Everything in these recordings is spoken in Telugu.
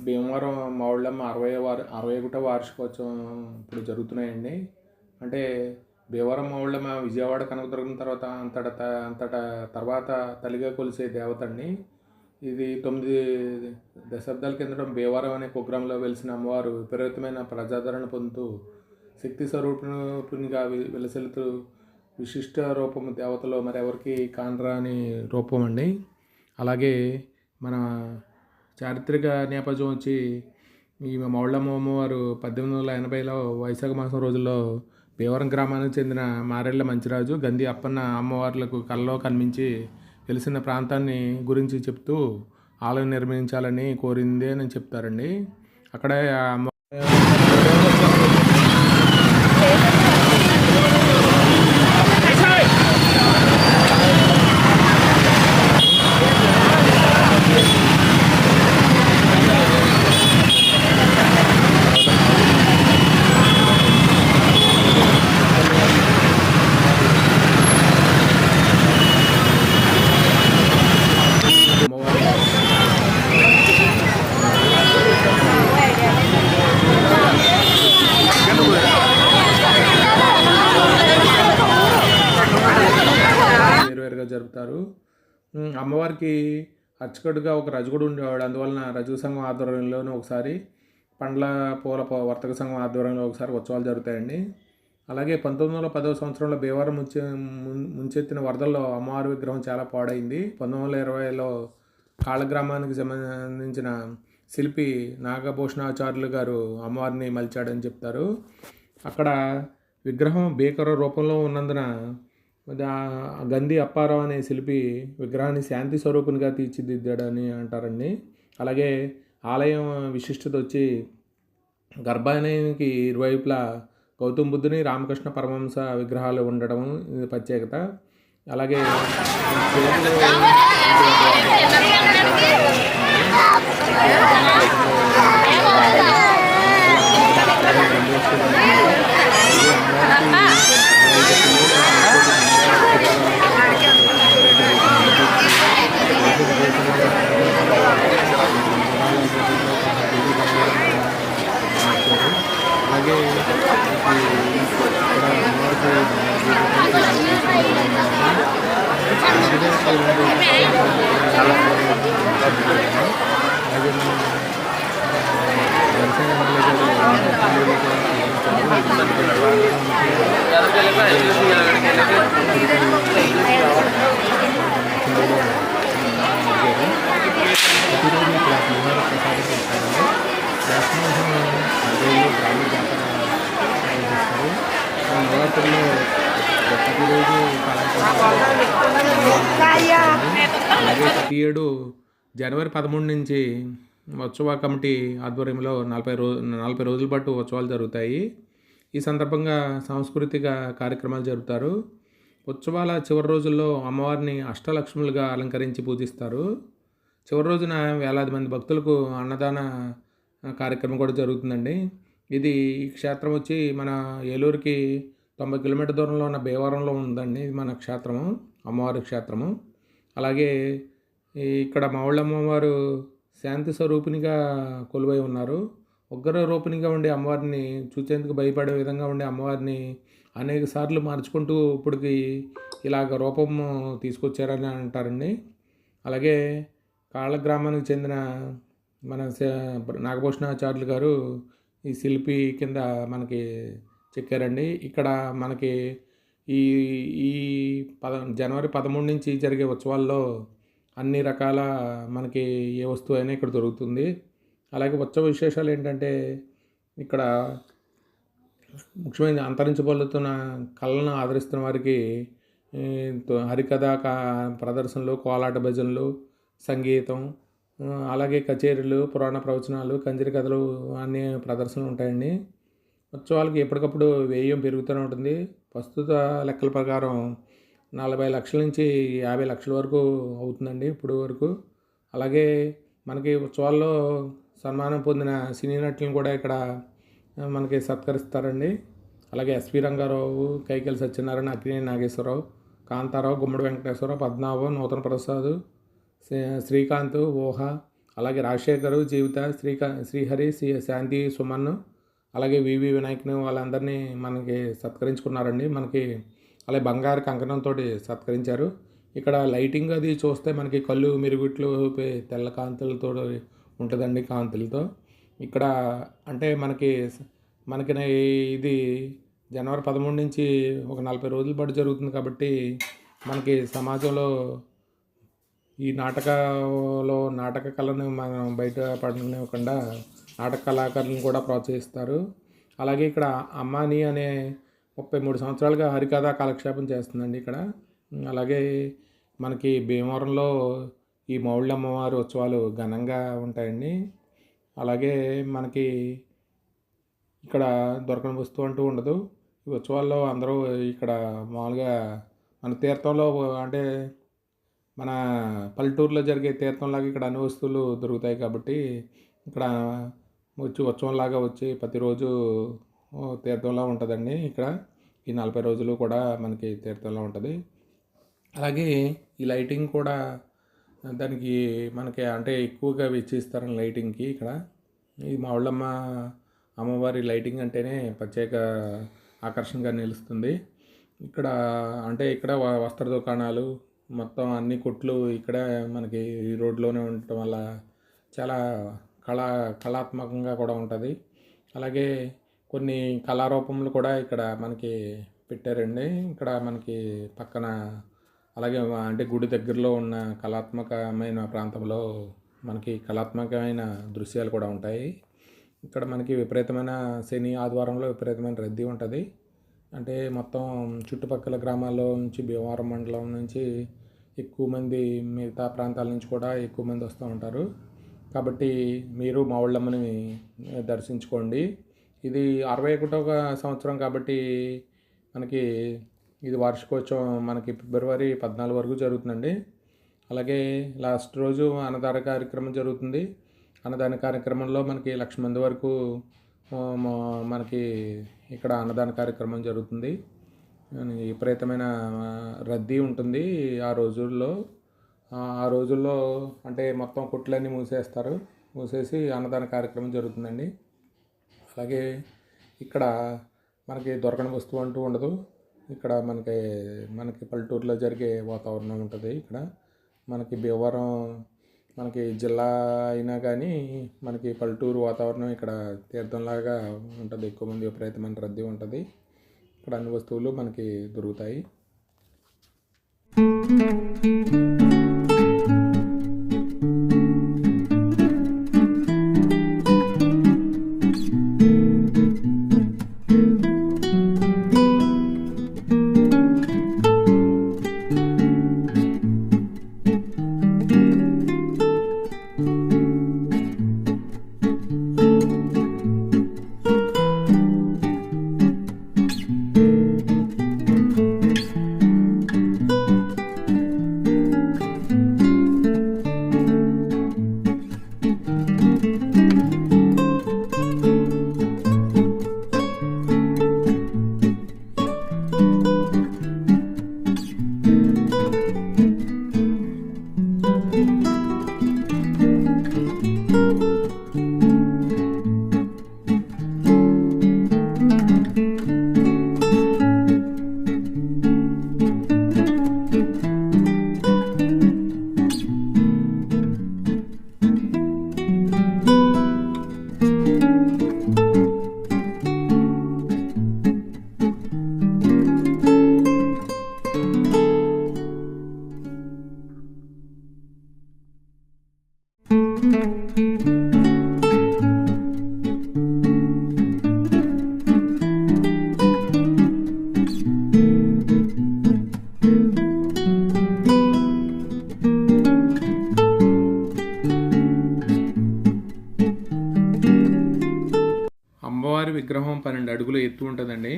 భీమవరం మావుళ్ళమ్మ 61వ వార్షికోత్సవం ఇప్పుడు జరుగుతున్నాయండి. అంటే భీమవరం మావుళ్ళమ్మ విజయవాడ కనకదుర్గం తర్వాత అంతటా తర్వాత తల్లిగా కొలిసే దేవత అండి. ఇది 9 దశాబ్దాల కిందట భీమవరం అనే కుగ్రామంలో వెలిసిన అమ్మవారు విపరీతమైన ప్రజాదరణ పొందుతూ శక్తి స్వరూపిణిగా విలసిల్లుతూ విశిష్ట రూపం దేవతలో మరి ఎవరికి కానరాని రూపం అండి. అలాగే మన చారిత్రక నేపథ్యం వచ్చి ఈ మౌళ్ళమ్మ అమ్మవారు 1880లో వైశాఖ మాసం రోజుల్లో భీమవరం గ్రామానికి చెందిన మారెళ్ళ మంచిరాజు గంధి అప్పన్న అమ్మవార్లకు కల్లో కనిపించి తెలిసిన ప్రాంతాన్ని గురించి చెప్తూ ఆలయం నిర్మించాలని కోరింది అని చెప్తారండి. అక్కడే అమ్మ జరుపుతారు. అమ్మవారికి అర్చకుడిగా ఒక రజకుడు ఉండేవాడు. అందువలన రజక సంఘం ఆధ్వర్యంలోనూ ఒకసారి పండ్ల పూల వర్తక సంఘం ఆధ్వర్యంలో ఒకసారి ఉత్సవాలు జరుగుతాయండి. అలాగే 1910వ సంవత్సరంలో భీమవరం ముంచెత్తిన వరదల్లో అమ్మవారి విగ్రహం చాలా పాడైంది. 1920లో కాళగ్రామానికి సంబంధించిన శిల్పి నాగభూషణాచార్యులు గారు అమ్మవారిని మలిచాడని చెప్తారు. అక్కడ విగ్రహం భీకర రూపంలో ఉన్నందున గంధి అప్పారావు అనే శిల్పి విగ్రహాన్ని శాంతి స్వరూపునిగా తీర్చిదిద్దాడని అంటారండి. అలాగే ఆలయం విశిష్టత వచ్చి గర్భాలయానికి ఇరువైపులా గౌతమ బుద్ధుని రామకృష్ణ పరమహంస విగ్రహాలు ఉండడం ప్రత్యేకత. అలాగే ప్రతి ఏడు జనవరి 13 నుంచి ఉత్సవ కమిటీ ఆధ్వర్యంలో 40 రోజుల పాటు ఉత్సవాలు జరుగుతాయి. ఈ సందర్భంగా సాంస్కృతిక కార్యక్రమాలు జరుపుతారు. ఉత్సవాల చివరి రోజుల్లో అమ్మవారిని అష్టలక్ష్ములుగా అలంకరించి పూజిస్తారు. చివరి రోజున వేలాది మంది భక్తులకు అన్నదాన కార్యక్రమం కూడా జరుగుతుందండి. ఇది ఈ క్షేత్రం వచ్చి మన ఏలూరుకి 90 కిలోమీటర్ దూరంలో ఉన్న భీమవరంలో ఉందండి. ఇది మన క్షేత్రము, అమ్మవారి క్షేత్రము. అలాగే ఇక్కడ మావుళ్ళమ్మవారు శాంతి స్వరూపిణిగా కొలువై ఉన్నారు. ఉగ్ర రూపిణిగా ఉండే అమ్మవారిని చూసేందుకు భయపడే విధంగా ఉండే అమ్మవారిని అనేక సార్లు మార్చుకుంటూ ఇప్పటికి ఇలాగ రూపం తీసుకొచ్చారని అంటారండి. అలాగే కాళ్ళ గ్రామానికి చెందిన మన నాగభూషణాచార్యులు గారు ఈ శిల్పి కింద మనకి చెక్కారండి. ఇక్కడ మనకి ఈ ఈ జనవరి 13 నుంచి జరిగే ఉత్సవాల్లో అన్ని రకాల మనకి ఏ వస్తువు అయినా ఇక్కడ దొరుకుతుంది. అలాగే ఉత్సవ విశేషాలు ఏంటంటే ఇక్కడ ముఖ్యమైన అంతరించిపోతున్న కళలను ఆదరిస్తున్న వారికి హరికథ ప్రదర్శనలు, కోలాట భజనలు, సంగీతం, అలాగే కచేరీలు, పురాణ ప్రవచనాలు, కంజరి కథలు అన్ని ప్రదర్శనలు ఉంటాయండి. ఉత్సవాలకి ఎప్పటికప్పుడు వ్యయం పెరుగుతూనే ఉంటుంది. ప్రస్తుత లెక్కల ప్రకారం 40 లక్షల నుంచి 50 లక్షల వరకు అవుతుందండి ఇప్పుడు వరకు. అలాగే మనకి ఉత్సవాల్లో సన్మానం పొందిన సినీ నటులను కూడా ఇక్కడ మనకి సత్కరిస్తారండి. అలాగే ఎస్వి రంగారావు, కైకల్ సత్యనారాయణ, అక్కినేని నాగేశ్వరరావు, కాంతారావు, గుమ్మడి వెంకటేశ్వరరావు, పద్మనాభం, నూతన ప్రసాద్, శ్రీకాంత్, ఊహ, అలాగే రాజశేఖరు, జీవిత, శ్రీహరి, శాంతి, సుమన్, అలాగే వివి వినాయక్ని వాళ్ళందరినీ మనకి సత్కరించుకున్నారండి. మనకి అలాగే బంగారు కంకణంతో సత్కరించారు. ఇక్కడ లైటింగ్ అది చూస్తే మనకి కళ్ళు మిరుగుట్లు తెల్ల కాంతులతో ఉంటుందండి, కాంతులతో. ఇక్కడ అంటే మనకి ఇది జనవరి 13 నుంచి ఒక 40 రోజుల పాటు జరుగుతుంది కాబట్టి మనకి సమాజంలో ఈ నాటక కళను మనం బయట పడనివ్వకుండా నాటక కళాకారులను కూడా ప్రోత్సహిస్తారు. అలాగే ఇక్కడ అమ్మాని అనే 33 సంవత్సరాలుగా హరికథా కాలక్షేపం చేస్తుందండి ఇక్కడ. అలాగే మనకి భీమవరంలో ఈ మౌళ్ళ అమ్మవారి ఉత్సవాలు ఘనంగా ఉంటాయండి. అలాగే మనకి ఇక్కడ దొరకని వస్తువు అంటూ ఉండదు. ఈ ఉత్సవాల్లో అందరూ ఇక్కడ మామూలుగా మన తీర్థంలో అంటే మన పల్లెటూరులో జరిగే తీర్థంలాగా ఇక్కడ అన్ని వస్తువులు దొరుకుతాయి కాబట్టి ఇక్కడ ఉత్సవంలాగా వచ్చి ప్రతిరోజు తీర్థంలా ఉంటుందండి. ఇక్కడ ఈ 40 రోజులు కూడా మనకి తీర్థంలా ఉంటుంది. అలాగే ఈ లైటింగ్ కూడా దానికి మనకి అంటే ఎక్కువగా వెచ్చిస్తారని లైటింగ్కి ఇక్కడ ఈ మావుళ్ళమ్మ అమ్మవారి లైటింగ్ అంటేనే ప్రత్యేక ఆకర్షణగా నిలుస్తుంది. ఇక్కడ అంటే ఇక్కడ వస్త్ర దుకాణాలు మొత్తం అన్ని కొట్లు ఇక్కడ మనకి ఈ రోడ్లోనే ఉండటం వల్ల చాలా కళాత్మకంగా కూడా ఉంటుంది. అలాగే కొన్ని కళారూపములు కూడా ఇక్కడ మనకి పెట్టారండి. ఇక్కడ మనకి పక్కన అలాగే అంటే గుడి దగ్గరలో ఉన్న కళాత్మకమైన ప్రాంతంలో మనకి కళాత్మకమైన దృశ్యాలు కూడా ఉంటాయి. ఇక్కడ మనకి విపరీతమైన శని ఆదివారంలో విపరీతమైన రద్దీ ఉంటుంది. అంటే మొత్తం చుట్టుపక్కల గ్రామాల్లో నుంచి భీమవరం మండలం నుంచి ఎక్కువ మంది, మిగతా ప్రాంతాల నుంచి కూడా ఎక్కువ మంది వస్తూ ఉంటారు. కాబట్టి మీరు మావుళ్ళమ్మని దర్శించుకోండి. ఇది 61వ సంవత్సరం కాబట్టి మనకి ఇది వార్షికోత్సవం మనకి ఫిబ్రవరి 14 వరకు జరుగుతుందండి. అలాగే లాస్ట్ రోజు అన్నదాన కార్యక్రమం జరుగుతుంది. అన్నదాన కార్యక్రమంలో మనకి 1,00,000 మంది వరకు మనకి ఇక్కడ అన్నదాన కార్యక్రమం జరుగుతుంది. విపరీతమైన రద్దీ ఉంటుంది ఆ రోజుల్లో అంటే మొత్తం కొట్లన్నీ మూసేసి అన్నదాన కార్యక్రమం జరుగుతుందండి. అలాగే ఇక్కడ మనకి దొరకని వస్తువు అంటూ ఉండదు. ఇక్కడ మనకి పల్లెటూరులో జరిగే వాతావరణం ఉంటుంది. ఇక్కడ మనకి భీమవరం మనకి జిల్లా అయినా కానీ మనకి పల్లెటూరు వాతావరణం ఇక్కడ తీర్థంలాగా ఉంటుంది. ఎక్కువ మంది విపరీతమైన రద్దీ ఉంటుంది. ఇక్కడ అన్ని వస్తువులు మనకి దొరుకుతాయి. అమ్మవారి విగ్రహం 12 అడుగుల ఎత్తు ఉంటుందండి.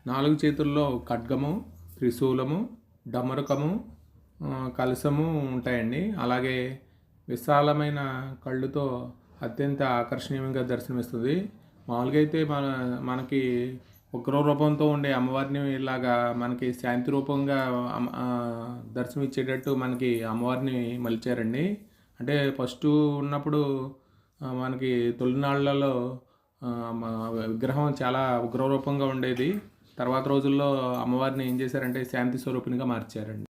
4 చేతుల్లో ఖడ్గము, త్రిశూలము, డమరుకము, కలశము ఉంటాయండి. అలాగే విశాలమైన కళ్ళుతో అత్యంత ఆకర్షణీయంగా దర్శనమిస్తుంది. మామూలుగా అయితే మనకి ఉగ్ర రూపంతో ఉండే అమ్మవారిని ఇలాగా మనకి శాంతి రూపంగా దర్శనమిచ్చేటట్టు మనకి అమ్మవారిని మలిచారండి. అంటే ఫస్టు ఉన్నప్పుడు మనకి తొలినాళ్లలో మా విగ్రహం చాలా ఉగ్రరూపంగా ఉండేది. తర్వాత రోజుల్లో అమ్మవారిని ఏం చేశారంటే శాంతి స్వరూపిణిగా మార్చారండి.